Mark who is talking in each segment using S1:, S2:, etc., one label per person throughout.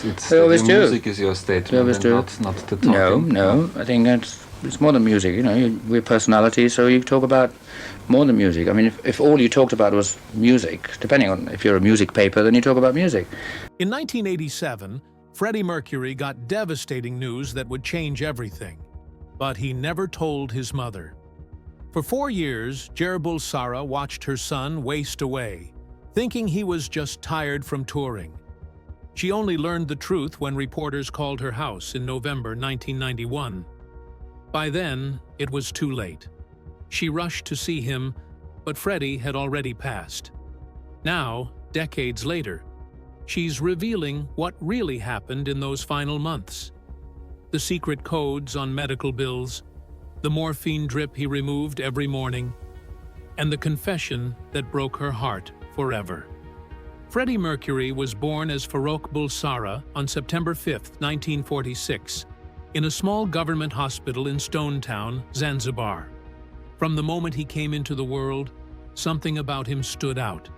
S1: It's
S2: We always
S1: the
S2: do.
S1: music is your statement,
S2: We always
S1: and
S2: do.
S1: not the talking.
S2: No. I think it's more than music. You know, we're personalities, so you talk about more than music. I mean, if all you talked about was music, depending on if you're a music paper, then you talk about music.
S3: In 1987, Freddie Mercury got devastating news that would change everything. But he never told his mother. For 4 years, Jer Bulsara watched her son waste away, thinking he was just tired from touring. She only learned the truth when reporters called her house in November 1991. By then, it was too late. She rushed to see him, but Freddie had already passed. Now, decades later, she's revealing what really happened in those final months. The secret codes on medical bills, the morphine drip he removed every morning, and the confession that broke her heart forever. Freddie Mercury was born as Jer Bulsara on September 5, 1946, in a small government hospital in Stone Town, Zanzibar. From the moment he came into the world, something about him stood out.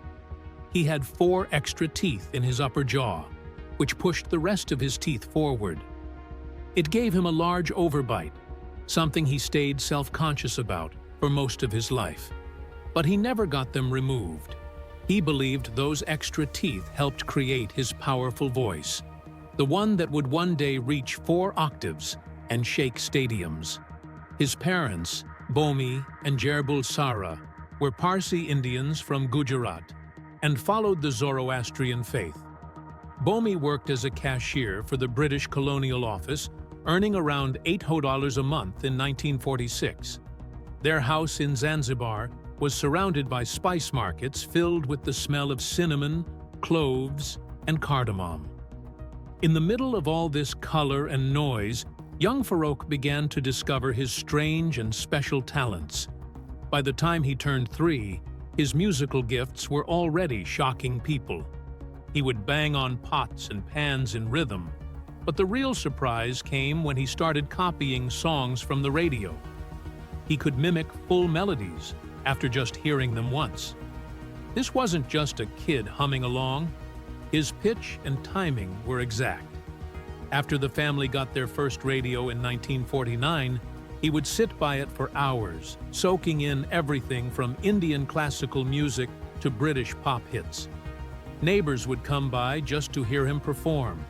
S3: He had 4 extra teeth in his upper jaw, which pushed the rest of his teeth forward. It gave him a large overbite, something he stayed self-conscious about for most of his life. But he never got them removed. He believed those extra teeth helped create his powerful voice, the one that would one day reach 4 octaves and shake stadiums. His parents, Bohemian and Jer Bulsara, were Parsi Indians from Gujarat and followed the Zoroastrian faith. Bohemian worked as a cashier for the British Colonial Office, earning around $800 a month in 1946. Their house in Zanzibar was surrounded by spice markets filled with the smell of cinnamon, cloves, and cardamom. In the middle of all this color and noise, young Farouk began to discover his strange and special talents. By the time he turned 3, his musical gifts were already shocking people. He would bang on pots and pans in rhythm, but the real surprise came when he started copying songs from the radio. He could mimic full melodies after just hearing them once. This wasn't just a kid humming along. His pitch and timing were exact. After the family got their first radio in 1949, he would sit by it for hours, soaking in everything from Indian classical music to British pop hits. Neighbors would come by just to hear him perform.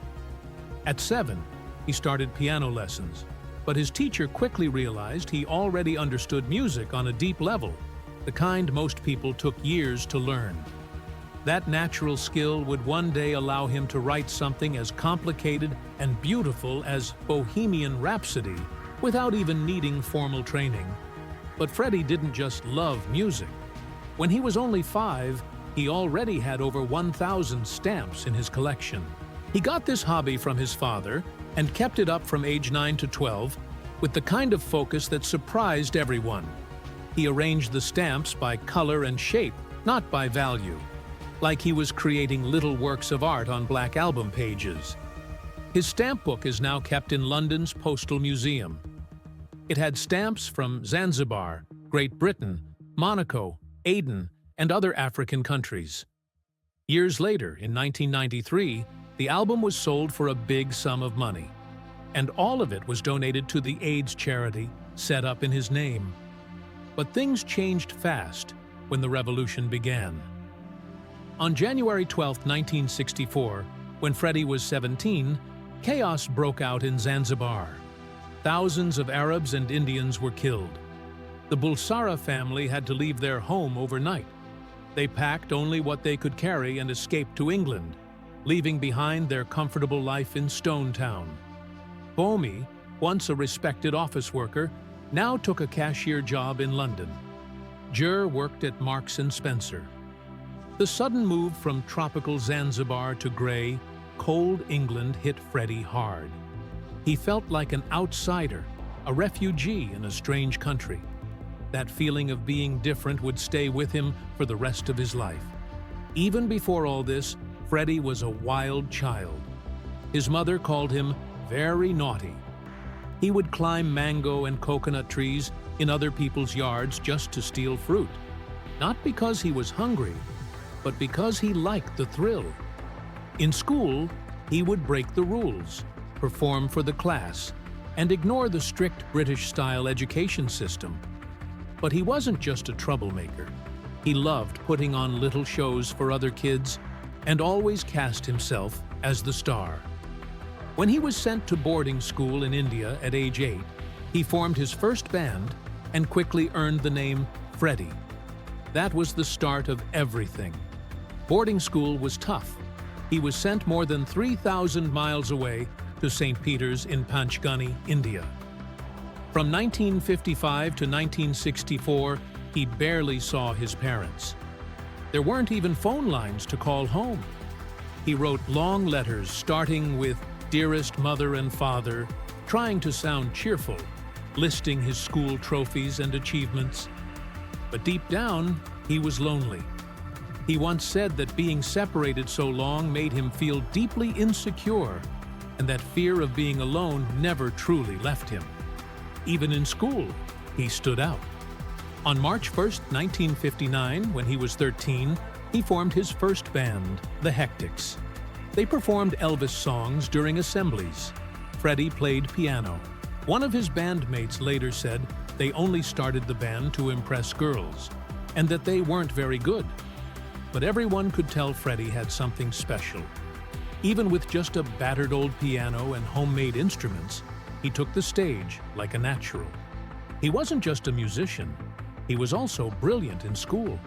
S3: At 7, he started piano lessons, but his teacher quickly realized he already understood music on a deep level, the kind most people took years to learn. That natural skill would one day allow him to write something as complicated and beautiful as Bohemian Rhapsody without even needing formal training. But Freddie didn't just love music. When he was only 5, he already had over 1,000 stamps in his collection. He got this hobby from his father and kept it up from age 9 to 12 with the kind of focus that surprised everyone. He arranged the stamps by color and shape, not by value, like he was creating little works of art on black album pages. His stamp book is now kept in London's Postal Museum. It had stamps from Zanzibar, Great Britain, Monaco, Aden, and other African countries. Years later, in 1993, the album was sold for a big sum of money, and all of it was donated to the AIDS charity set up in his name. But things changed fast when the revolution began. On January 12, 1964, when Freddie was 17, chaos broke out in Zanzibar. Thousands of Arabs and Indians were killed. The Bulsara family had to leave their home overnight. They packed only what they could carry and escaped to England, leaving behind their comfortable life in Stone Town. Bohemian, once a respected office worker, now took a cashier job in London. Jer worked at Marks & Spencer. The sudden move from tropical Zanzibar to gray, cold England hit Freddie hard. He felt like an outsider, a refugee in a strange country. That feeling of being different would stay with him for the rest of his life. Even before all this, Freddie was a wild child. His mother called him very naughty. He would climb mango and coconut trees in other people's yards just to steal fruit. Not because he was hungry, but because he liked the thrill. In school, He would break the rules, perform for the class, and ignore the strict British-style education system. But he wasn't just a troublemaker. He loved putting on little shows for other kids and always cast himself as the star. When he was sent to boarding school in India at age 8, he formed his first band and quickly earned the name Freddie. That was the start of everything. Boarding school was tough. He was sent more than 3,000 miles away to St. Peter's in Panchgani, India. From 1955 to 1964, he barely saw his parents. There weren't even phone lines to call home. He wrote long letters starting with "Dearest Mother and Father," trying to sound cheerful, listing his school trophies and achievements. But deep down, he was lonely. He once said that being separated so long made him feel deeply insecure, and that fear of being alone never truly left him. Even in school, he stood out. On March 1st, 1959, when he was 13, he formed his first band, the Hectics. They performed Elvis songs during assemblies. Freddie played piano. One of his bandmates later said they only started the band to impress girls, and that they weren't very good. But everyone could tell Freddie had something special. Even with just a battered old piano and homemade instruments, he took the stage like a natural. He wasn't just a musician, he was also brilliant in school.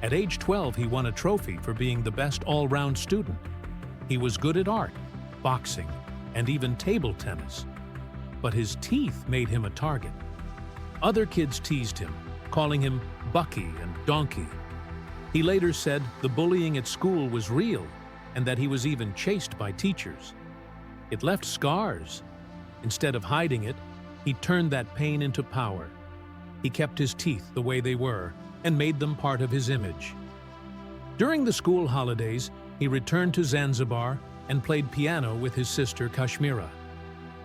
S3: At age 12, he won a trophy for being the best all-round student. He was good at art, boxing, and even table tennis. But his teeth made him a target. Other kids teased him, calling him Bucky and Donkey. He later said the bullying at school was real and that he was even chased by teachers. It left scars. Instead of hiding it, he turned that pain into power. He kept his teeth the way they were and made them part of his image. During the school holidays, he returned to Zanzibar and played piano with his sister Kashmira.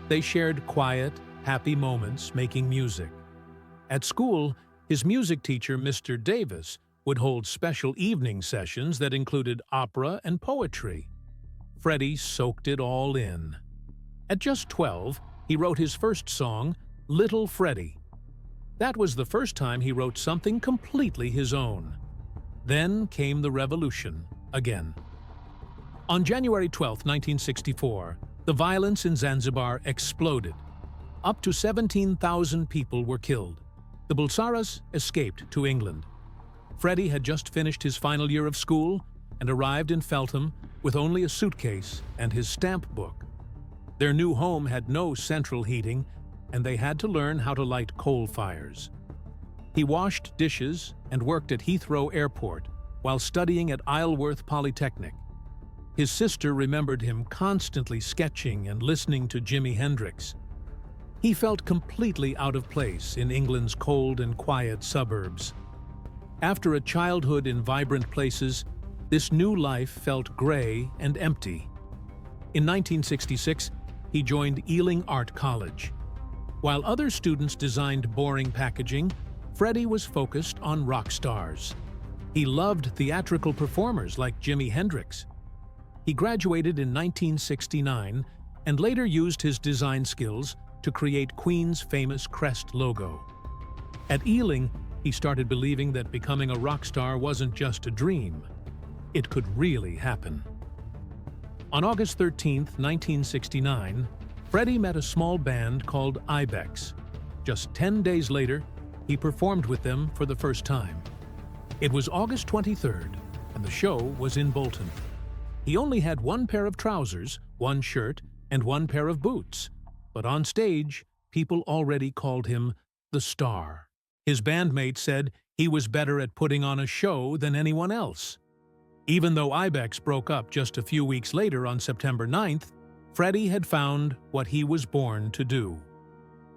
S3: They shared quiet, happy moments making music. At school, his music teacher, Mr. Davis, would hold special evening sessions that included opera and poetry. Freddie soaked it all in. At just 12, he wrote his first song, Little Freddie. That was the first time he wrote something completely his own. Then came the revolution again. On January 12, 1964, the violence in Zanzibar exploded. Up to 17,000 people were killed. The Bulsaras escaped to England. Freddie had just finished his final year of school and arrived in Feltham with only a suitcase and his stamp book. Their new home had no central heating, and they had to learn how to light coal fires. He washed dishes and worked at Heathrow Airport while studying at Isleworth Polytechnic. His sister remembered him constantly sketching and listening to Jimi Hendrix. He felt completely out of place in England's cold and quiet suburbs. After a childhood in vibrant places, this new life felt gray and empty. In 1966, he joined Ealing Art College. While other students designed boring packaging, Freddie was focused on rock stars. He loved theatrical performers like Jimi Hendrix. He graduated in 1969 and later used his design skills to create Queen's famous crest logo. At Ealing, he started believing that becoming a rock star wasn't just a dream. It could really happen. On August 13, 1969, Freddie met a small band called Ibex. Just 10 days later, he performed with them for the first time. It was August 23rd, and the show was in Bolton. He only had one pair of trousers, one shirt, and one pair of boots. But on stage, people already called him the star. His bandmate said he was better at putting on a show than anyone else. Even though Ibex broke up just a few weeks later on September 9th, Freddie had found what he was born to do.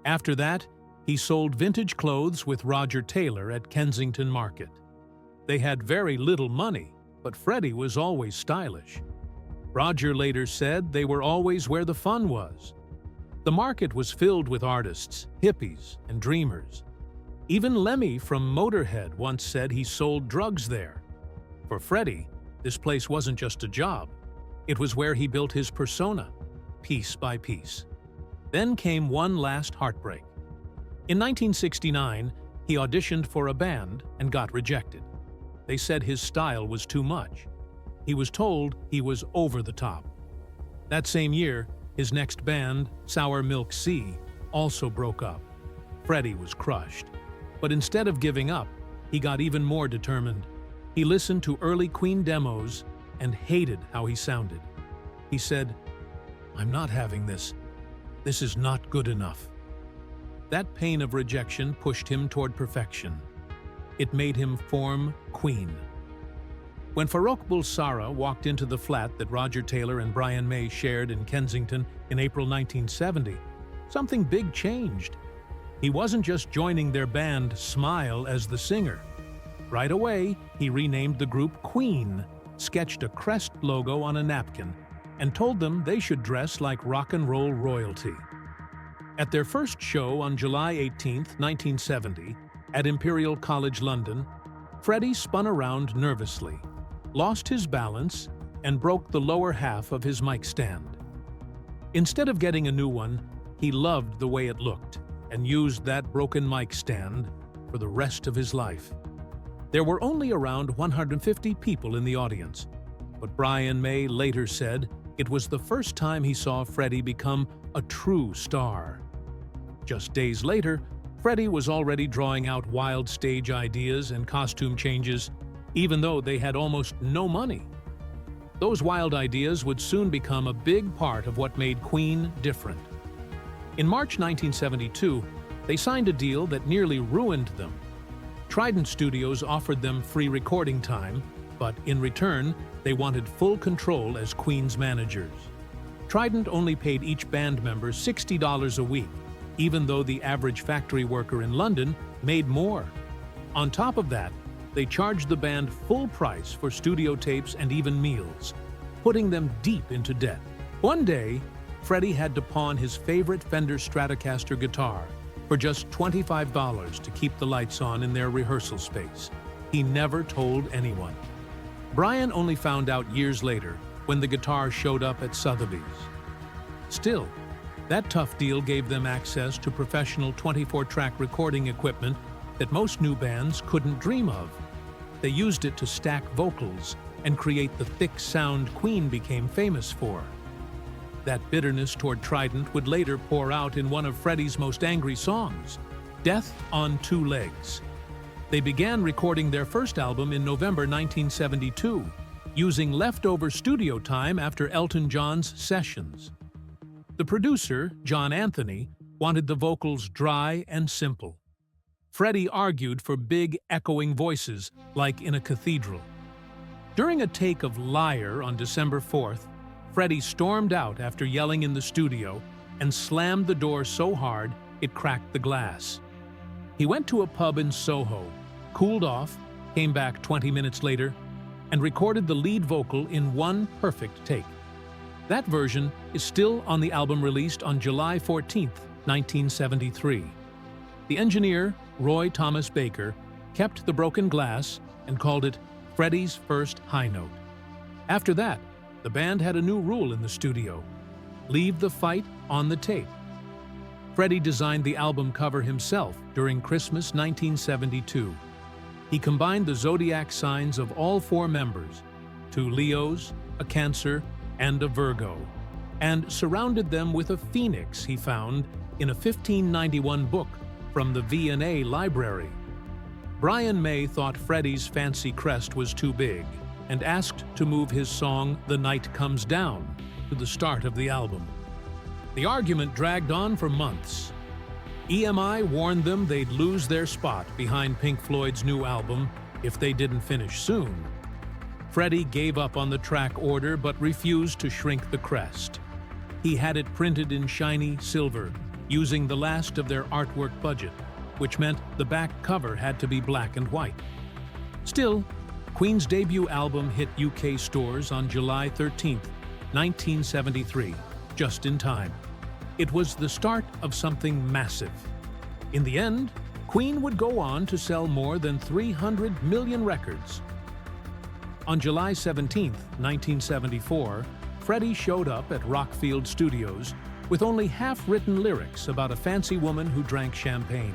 S3: After that, he sold vintage clothes with Roger Taylor at Kensington Market. They had very little money, but Freddie was always stylish. Roger later said they were always where the fun was. The market was filled with artists, hippies, and dreamers. Even Lemmy from Motorhead once said he sold drugs there. For Freddie, this place wasn't just a job. It was where he built his persona, piece by piece. Then came one last heartbreak. In 1969, he auditioned for a band and got rejected. They said his style was too much. He was told he was over the top. That same year, his next band, Sour Milk Sea, also broke up. Freddie was crushed. But instead of giving up, he got even more determined. He listened to early Queen demos and hated how he sounded. He said, "I'm not having this. This is not good enough." That pain of rejection pushed him toward perfection. It made him form Queen. When Jer Bulsara walked into the flat that Roger Taylor and Brian May shared in Kensington in April 1970, something big changed. He wasn't just joining their band Smile as the singer. Right away, he renamed the group Queen, sketched a crest logo on a napkin, and told them they should dress like rock and roll royalty. At their first show on July 18, 1970, at Imperial College London, Freddie spun around nervously, lost his balance, and broke the lower half of his mic stand. Instead of getting a new one, he loved the way it looked and used that broken mic stand for the rest of his life. There were only around 150 people in the audience, but Brian May later said it was the first time he saw Freddie become a true star. Just days later, Freddie was already drawing out wild stage ideas and costume changes, even though they had almost no money. Those wild ideas would soon become a big part of what made Queen different. In March 1972, they signed a deal that nearly ruined them. Trident Studios offered them free recording time, but in return, they wanted full control as Queen's managers. Trident only paid each band member $60 a week, even though the average factory worker in London made more. On top of that, they charged the band full price for studio tapes and even meals, putting them deep into debt. One day, Freddie had to pawn his favorite Fender Stratocaster guitar for just $25 to keep the lights on in their rehearsal space. He never told anyone. Brian only found out years later when the guitar showed up at Sotheby's. Still, that tough deal gave them access to professional 24-track recording equipment that most new bands couldn't dream of. They used it to stack vocals and create the thick sound Queen became famous for. That bitterness toward Trident would later pour out in one of Freddie's most angry songs, Death on Two Legs. They began recording their first album in November 1972, using leftover studio time after Elton John's sessions. The producer, John Anthony, wanted the vocals dry and simple. Freddie argued for big, echoing voices, like in a cathedral. During a take of Liar on December 4th, Freddie stormed out after yelling in the studio and slammed the door so hard it cracked the glass. He went to a pub in Soho, cooled off, came back 20 minutes later, and recorded the lead vocal in one perfect take. That version is still on the album released on July 14, 1973. The engineer, Roy Thomas Baker, kept the broken glass and called it Freddie's first high note. After that, the band had a new rule in the studio: leave the fight on the tape. Freddie designed the album cover himself during Christmas 1972. He combined the zodiac signs of all four members, 2 Leos, a Cancer, and a Virgo, and surrounded them with a phoenix he found in a 1591 book from the V&A library. Brian May thought Freddie's fancy crest was too big and asked to move his song The Night Comes Down to the start of the album. The argument dragged on for months. EMI warned them they'd lose their spot behind Pink Floyd's new album if they didn't finish soon. Freddie gave up on the track order but refused to shrink the crest. He had it printed in shiny silver, using the last of their artwork budget, which meant the back cover had to be black and white. Still, Queen's debut album hit UK stores on July 13, 1973, just in time. It was the start of something massive. In the end, Queen would go on to sell more than 300 million records. On July 17, 1974, Freddie showed up at Rockfield Studios with only half-written lyrics about a fancy woman who drank champagne.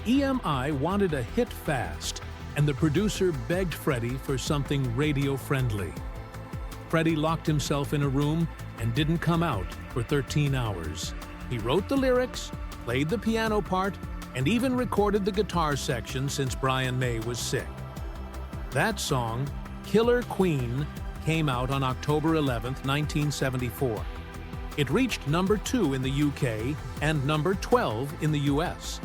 S3: EMI wanted a hit fast, and the producer begged Freddie for something radio-friendly. Freddie locked himself in a room and didn't come out for 13 hours. He wrote the lyrics, played the piano part, and even recorded the guitar section since Brian May was sick. That song, Killer Queen, came out on October 11, 1974. It reached number 2 in the UK and number 12 in the US.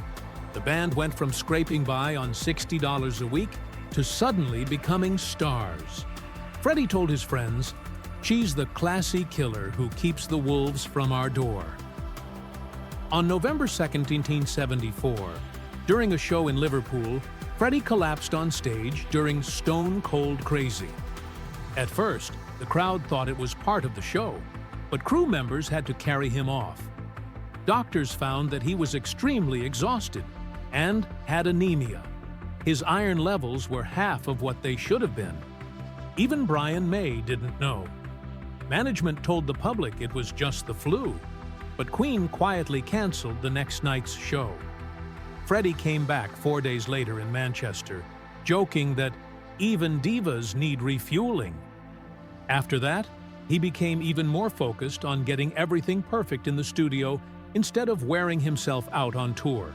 S3: The band went from scraping by on $60 a week to suddenly becoming stars. Freddie told his friends, "She's the classy killer who keeps the wolves from our door." On November 2, 1974, during a show in Liverpool, Freddie collapsed on stage during Stone Cold Crazy. At first, the crowd thought it was part of the show, but crew members had to carry him off. Doctors found that he was extremely exhausted and had anemia. His iron levels were half of what they should have been. Even Brian May didn't know. Management told the public it was just the flu, but Queen quietly canceled the next night's show. Freddie came back 4 days later in Manchester, joking that even divas need refueling. After that, he became even more focused on getting everything perfect in the studio instead of wearing himself out on tour.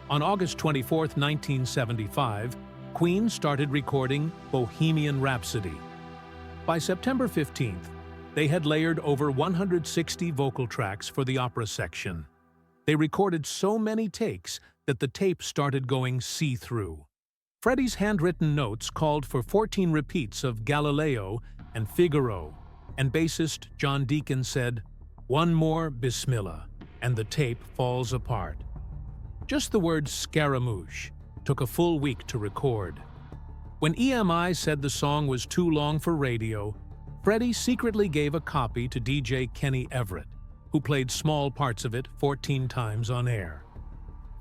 S3: On August 24, 1975, Queen started recording Bohemian Rhapsody. By September 15th, they had layered over 160 vocal tracks for the opera section. They recorded so many takes that the tape started going see-through. Freddie's handwritten notes called for 14 repeats of Galileo and Figaro, and bassist John Deacon said, "One more Bismillah," and the tape falls apart. Just the word Scaramouche took a full week to record. When EMI said the song was too long for radio, Freddie secretly gave a copy to DJ Kenny Everett, who played small parts of it 14 times on air.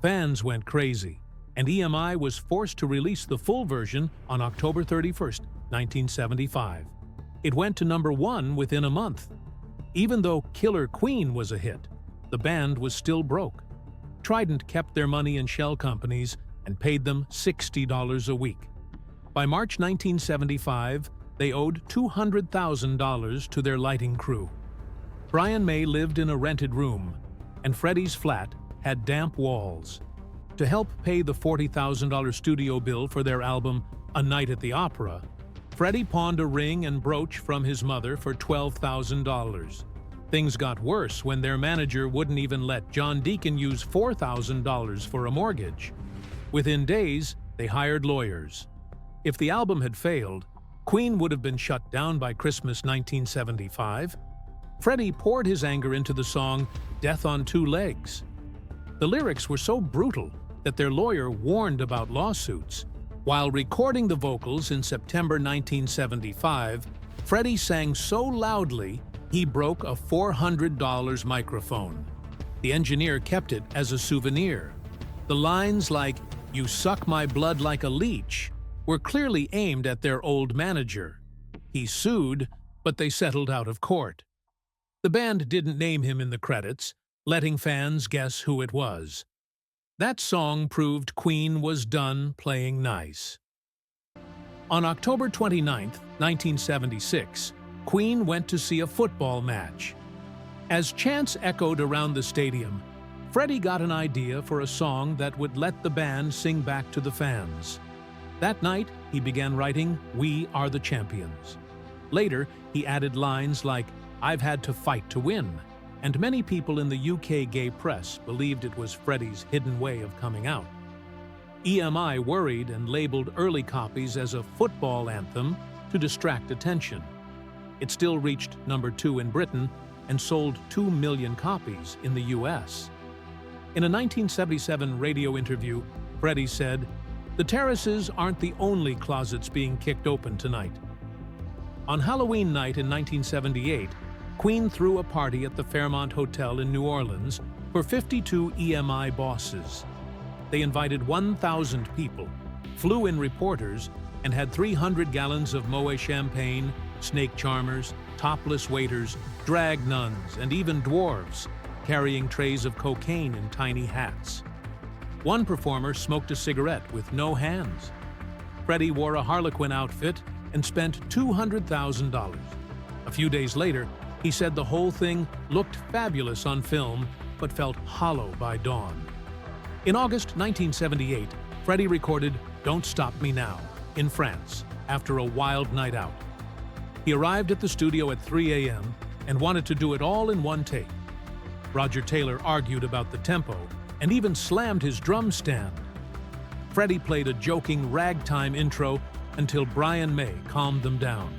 S3: Fans went crazy, and EMI was forced to release the full version on October 31, 1975. It went to number 1 within a month. Even though Killer Queen was a hit, the band was still broke. Trident kept their money in shell companies and paid them $60 a week. By March 1975, they owed $200,000 to their lighting crew. Brian May lived in a rented room, and Freddie's flat had damp walls. To help pay the $40,000 studio bill for their album A Night at the Opera, Freddie pawned a ring and brooch from his mother for $12,000. Things got worse when their manager wouldn't even let John Deacon use $4,000 for a mortgage. Within days, they hired lawyers. If the album had failed, Queen would have been shut down by Christmas 1975. Freddie poured his anger into the song Death on Two Legs. The lyrics were so brutal that their lawyer warned about lawsuits. While recording the vocals in September 1975, Freddie sang so loudly he broke a $400 microphone. The engineer kept it as a souvenir. The lines like, "You suck my blood like a leech," were clearly aimed at their old manager. He sued, but they settled out of court. The band didn't name him in the credits, letting fans guess who it was. That song proved Queen was done playing nice. On October 29, 1976, Queen went to see a football match. As chants echoed around the stadium, Freddie got an idea for a song that would let the band sing back to the fans. That night, he began writing We Are the Champions. Later, he added lines like, "I've had to fight to win," and many people in the UK gay press believed it was Freddie's hidden way of coming out. EMI worried and labeled early copies as a football anthem to distract attention. It still reached number 2 in Britain and sold 2 million copies in the US. In a 1977 radio interview, Freddie said, "The terraces aren't the only closets being kicked open tonight." On Halloween night in 1978, Queen threw a party at the Fairmont Hotel in New Orleans for 52 EMI bosses. They invited 1,000 people, flew in reporters, and had 300 gallons of Moet champagne, snake charmers, topless waiters, drag nuns, and even dwarves, carrying trays of cocaine in tiny hats. One performer smoked a cigarette with no hands. Freddie wore a Harlequin outfit and spent $200,000. A few days later, he said the whole thing looked fabulous on film, but felt hollow by dawn. In August 1978, Freddie recorded Don't Stop Me Now in France after a wild night out. He arrived at the studio at 3 a.m. and wanted to do it all in one take. Roger Taylor argued about the tempo and even slammed his drum stand. Freddie played a joking ragtime intro until Brian May calmed them down.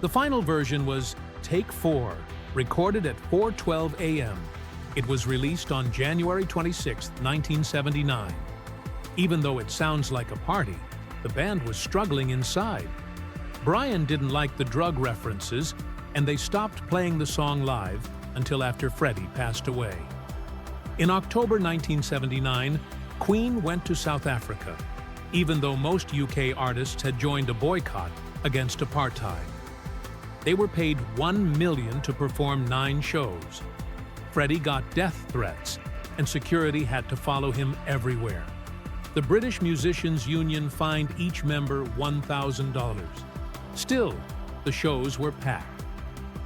S3: The final version was Take 4, recorded at 4:12 a.m. It was released on January 26, 1979. Even though it sounds like a party, the band was struggling inside. Brian didn't like the drug references, and they stopped playing the song live until after Freddie passed away. In October 1979, Queen went to South Africa, even though most UK artists had joined a boycott against apartheid. They were paid $1 million to perform 9 shows. Freddie got death threats, and security had to follow him everywhere. The British Musicians Union fined each member $1,000. Still, the shows were packed.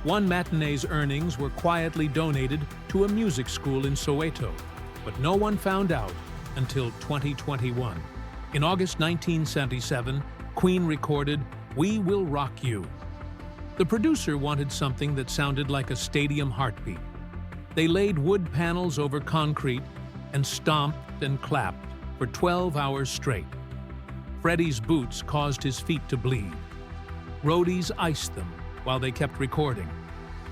S3: One matinee's earnings were quietly donated to a music school in Soweto, but no one found out until 2021. In August 1977, Queen recorded We Will Rock You. The producer wanted something that sounded like a stadium heartbeat. They laid wood panels over concrete and stomped and clapped for 12 hours straight. Freddie's boots caused his feet to bleed. Roadies iced them while they kept recording.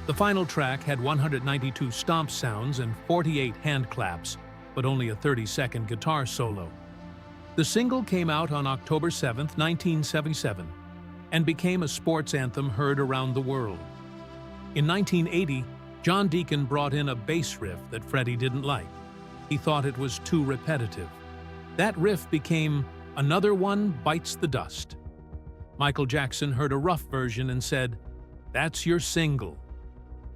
S3: The final track had 192 stomp sounds and 48 hand claps, but only a 30-second guitar solo. The single came out on October 7, 1977, and became a sports anthem heard around the world. In 1980, John Deacon brought in a bass riff that Freddie didn't like. He thought it was too repetitive. That riff became Another One Bites the Dust. Michael Jackson heard a rough version and said, "That's your single."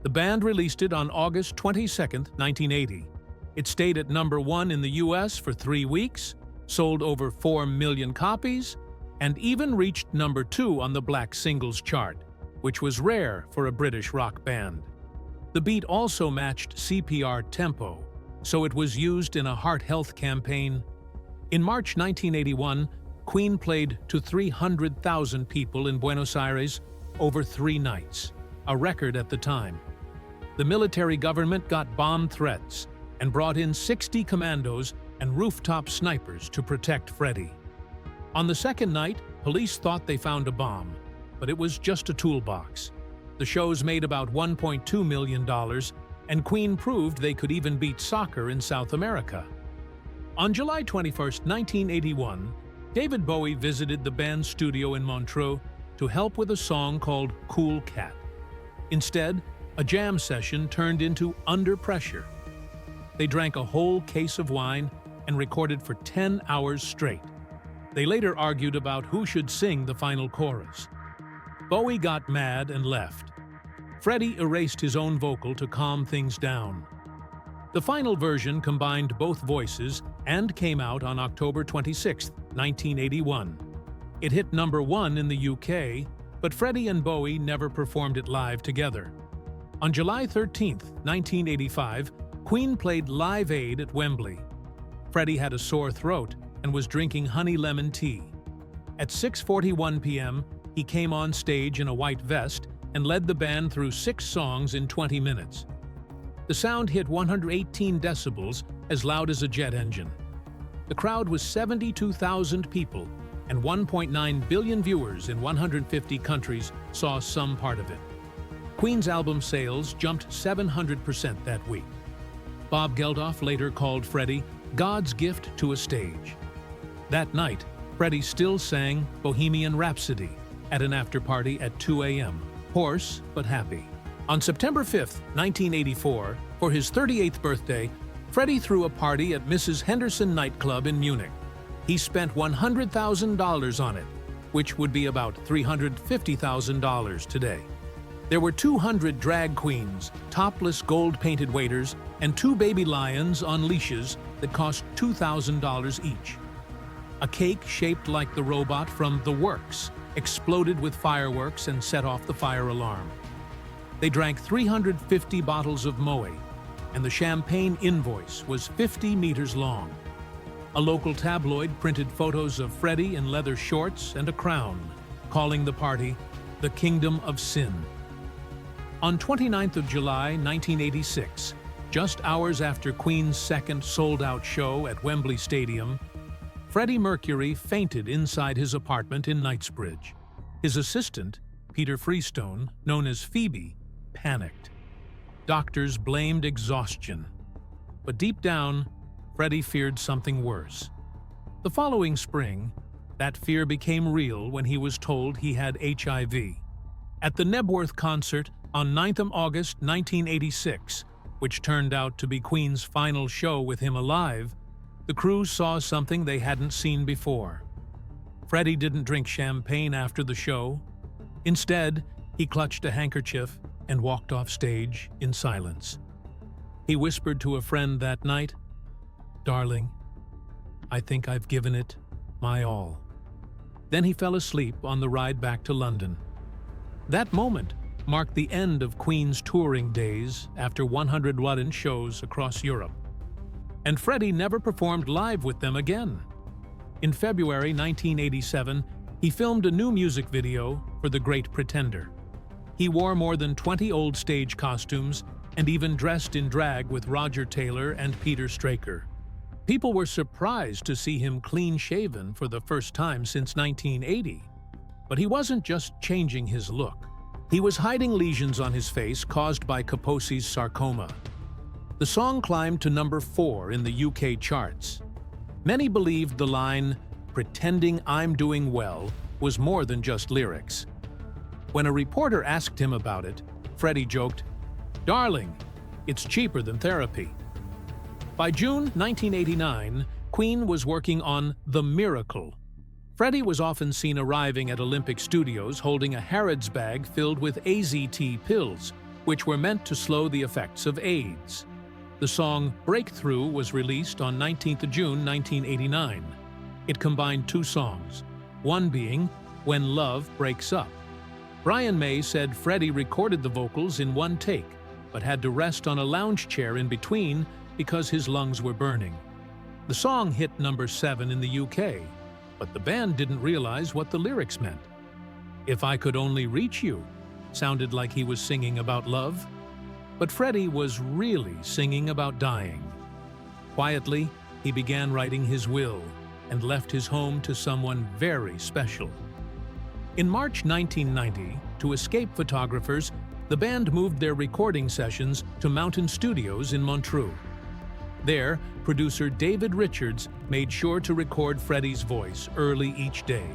S3: The band released it on August 22, 1980. It stayed at #1 in the US for 3 weeks, sold over 4 million copies, and even reached #2 on the Black Singles chart, which was rare for a British rock band. The beat also matched CPR tempo, so it was used in a heart health campaign. In March 1981, Queen played to 300,000 people in Buenos Aires over 3 nights, a record at the time. The military government got bomb threats and brought in 60 commandos and rooftop snipers to protect Freddie. On the second night, police thought they found a bomb, but it was just a toolbox. The shows made about $1.2 million, and Queen proved they could even beat soccer in South America. On July 21, 1981, David Bowie visited the band's studio in Montreux to help with a song called Cool Cat. Instead, a jam session turned into Under Pressure. They drank a whole case of wine and recorded for 10 hours straight. They later argued about who should sing the final chorus. Bowie got mad and left. Freddie erased his own vocal to calm things down. The final version combined both voices and came out on October 26, 1981. It hit #1 in the UK, but Freddie and Bowie never performed it live together. On July 13, 1985, Queen played Live Aid at Wembley. Freddie had a sore throat and was drinking honey lemon tea. At 6:41 p.m., he came on stage in a white vest and led the band through 6 songs in 20 minutes. The sound hit 118 decibels, as loud as a jet engine. The crowd was 72,000 people, and 1.9 billion viewers in 150 countries saw some part of it. Queen's album sales jumped 700% that week. Bob Geldof later called Freddie God's gift to a stage. That night, Freddie still sang Bohemian Rhapsody at an after-party at 2 a.m., hoarse but happy. On September 5, 1984, for his 38th birthday, Freddie threw a party at Mrs. Henderson nightclub in Munich. He spent $100,000 on it, which would be about $350,000 today. There were 200 drag queens, topless gold-painted waiters, and 2 baby lions on leashes that cost $2,000 each. A cake shaped like the robot from The Works exploded with fireworks and set off the fire alarm. They drank 350 bottles of Moët, and the champagne invoice was 50 meters long. A local tabloid printed photos of Freddie in leather shorts and a crown, calling the party the Kingdom of Sin. On 29th of July, 1986, just hours after Queen's second sold-out show at Wembley Stadium, Freddie Mercury fainted inside his apartment in Knightsbridge. His assistant, Peter Freestone, known as Phoebe, panicked. Doctors blamed exhaustion. But deep down, Freddie feared something worse. The following spring, that fear became real when he was told he had HIV. At the Nebworth concert on 9th of August 1986, which turned out to be Queen's final show with him alive, the crew saw something they hadn't seen before. Freddie didn't drink champagne after the show. Instead, he clutched a handkerchief and walked off stage in silence. He whispered to a friend that night, "Darling, I think I've given it my all." Then he fell asleep on the ride back to London. That moment marked the end of Queen's touring days after 111 shows across Europe. And Freddie never performed live with them again. In February 1987, he filmed a new music video for The Great Pretender. He wore more than 20 old stage costumes and even dressed in drag with Roger Taylor and Peter Straker. People were surprised to see him clean-shaven for the first time since 1980. But he wasn't just changing his look. He was hiding lesions on his face caused by Kaposi's sarcoma. The song climbed to number 4 in the UK charts. Many believed the line, "Pretending I'm doing well," was more than just lyrics. When a reporter asked him about it, Freddie joked, "Darling, it's cheaper than therapy." By June 1989, Queen was working on The Miracle. Freddie was often seen arriving at Olympic Studios holding a Harrods bag filled with AZT pills, which were meant to slow the effects of AIDS. The song Breakthrough was released on 19th of June 1989. It combined 2 songs, one being When Love Breaks Up. Brian May said Freddie recorded the vocals in one take, but had to rest on a lounge chair in between because his lungs were burning. The song hit number 7 in the UK, but the band didn't realize what the lyrics meant. "If I could only reach you" sounded like he was singing about love. But Freddie was really singing about dying. Quietly, he began writing his will and left his home to someone very special. In March 1990, to escape photographers, the band moved their recording sessions to Mountain Studios in Montreux. There, producer David Richards made sure to record Freddie's voice early each day,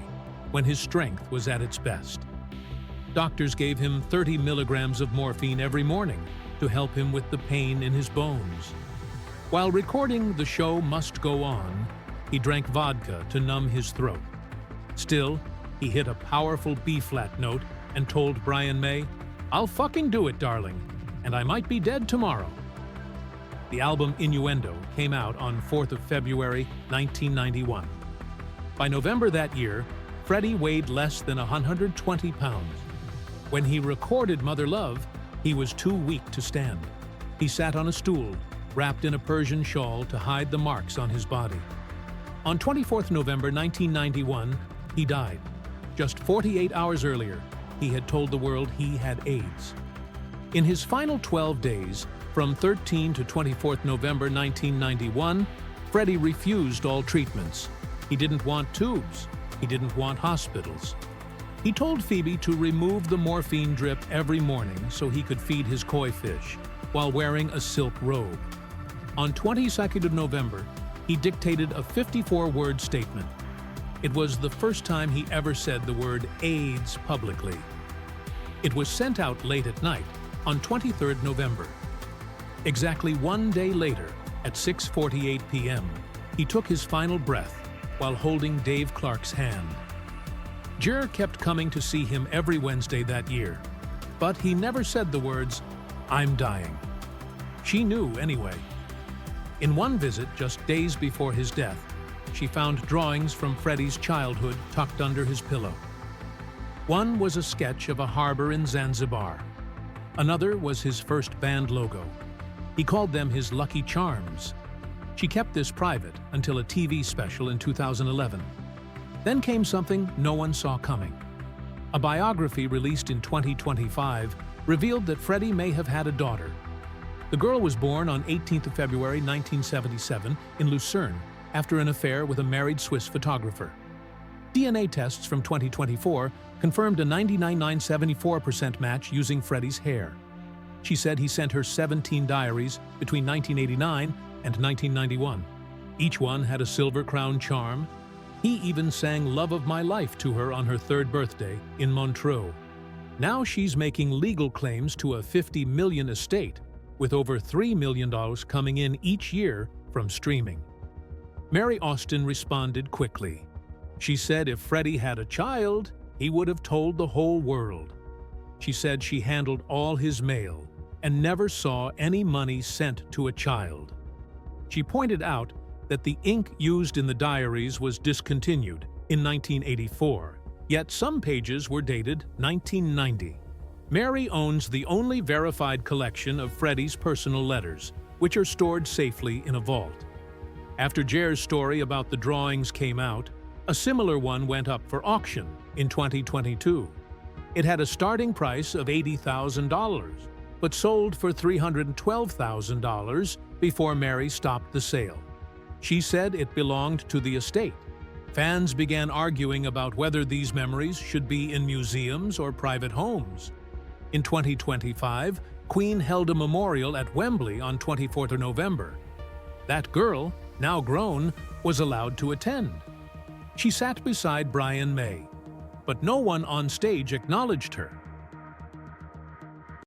S3: when his strength was at its best. Doctors gave him 30 milligrams of morphine every morning to help him with the pain in his bones. While recording The Show Must Go On, he drank vodka to numb his throat. Still, he hit a powerful B-flat note and told Brian May, "I'll fucking do it, darling, and I might be dead tomorrow." The album Innuendo came out on 4th of February 1991. By November that year, Freddie weighed less than 120 pounds. When he recorded Mother Love, he was too weak to stand. He sat on a stool, wrapped in a Persian shawl to hide the marks on his body. On 24th November 1991, he died. Just 48 hours earlier, he had told the world he had AIDS. In his final 12 days, from 13 to 24th November 1991, Freddie refused all treatments. He didn't want tubes. He didn't want hospitals. He told Phoebe to remove the morphine drip every morning so he could feed his koi fish, while wearing a silk robe. On 22nd of November, he dictated a 54-word statement. It was the first time he ever said the word AIDS publicly. It was sent out late at night, on 23rd November. Exactly 1 day later, at 6:48 p.m., he took his final breath while holding Dave Clark's hand. Jer kept coming to see him every Wednesday that year. but he never said the words, "I'm dying." She knew anyway. In one visit, just days before his death, she found drawings from Freddie's childhood tucked under his pillow. One was a sketch of a harbor in Zanzibar. Another was his first band logo. He called them his Lucky Charms. She kept this private until a TV special in 2011. Then came something no one saw coming. A biography released in 2025 revealed that Freddie may have had a daughter. The girl was born on 18th of February 1977 in Lucerne after an affair with a married Swiss photographer. DNA tests from 2024 confirmed a 99.974% match using Freddie's hair. She said he sent her 17 diaries between 1989 and 1991. Each one had a silver crown charm. He even sang "Love of My Life" to her on her 3rd birthday in Montreux. Now she's making legal claims to a $50 million estate, with over $3 million coming in each year from streaming. Mary Austin responded quickly. She said if Freddie had a child, he would have told the whole world. She said she handled all his mail and never saw any money sent to a child. She pointed out that the ink used in the diaries was discontinued in 1984, yet some pages were dated 1990. Mary owns the only verified collection of Freddie's personal letters, which are stored safely in a vault. After Jer's story about the drawings came out, a similar one went up for auction in 2022. It had a starting price of $80,000, but sold for $312,000 before Mary stopped the sale. She said it belonged to the estate. Fans began arguing about whether these memories should be in museums or private homes. In 2025, Queen held a memorial at Wembley on 24th of November. That girl, now grown, was allowed to attend. She sat beside Brian May, but no one on stage acknowledged her.